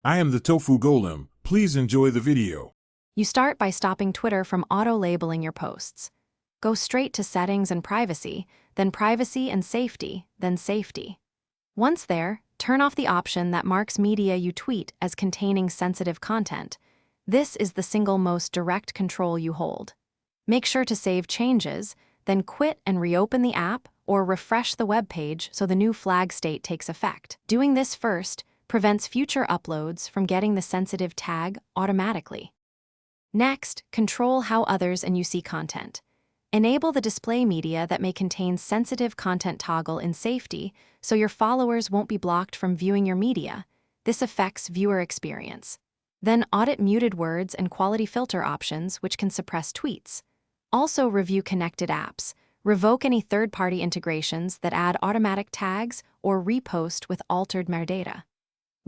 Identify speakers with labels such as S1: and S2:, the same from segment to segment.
S1: I am the Tofu Golem. Please enjoy the video.
S2: You start by stopping Twitter from auto-labeling your posts. Go straight to Settings and Privacy, then Privacy and Safety, then Safety. Once there, turn off the option that marks media you tweet as containing sensitive content. This is the single most direct control you hold. Make sure to save changes, then quit and reopen the app or refresh the web page so the new flag state takes effect. Doing this first prevents future uploads from getting the sensitive tag automatically. Next, control how others and you see content. Enable the display media that may contain sensitive content toggle in Safety so your followers won't be blocked from viewing your media. This affects viewer experience. Then audit muted words and quality filter options, which can suppress tweets. Also review connected apps. Revoke any third-party integrations that add automatic tags or repost with altered metadata.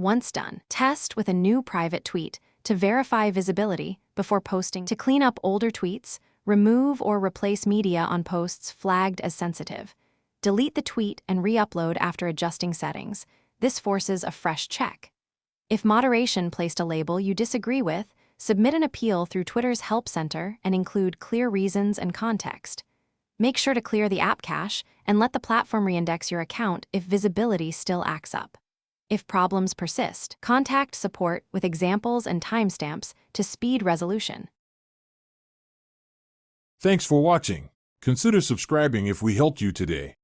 S2: Once done, test with a new private tweet to verify visibility before posting. To clean up older tweets, remove or replace media on posts flagged as sensitive. Delete the tweet and re-upload after adjusting settings. This forces a fresh check. If moderation placed a label you disagree with, submit an appeal through Twitter's Help Center and include clear reasons and context. Make sure to clear the app cache and let the platform reindex your account if visibility still acts up. If problems persist, contact support with examples and timestamps to speed resolution.
S1: Thanks for watching. Consider subscribing if we helped you today.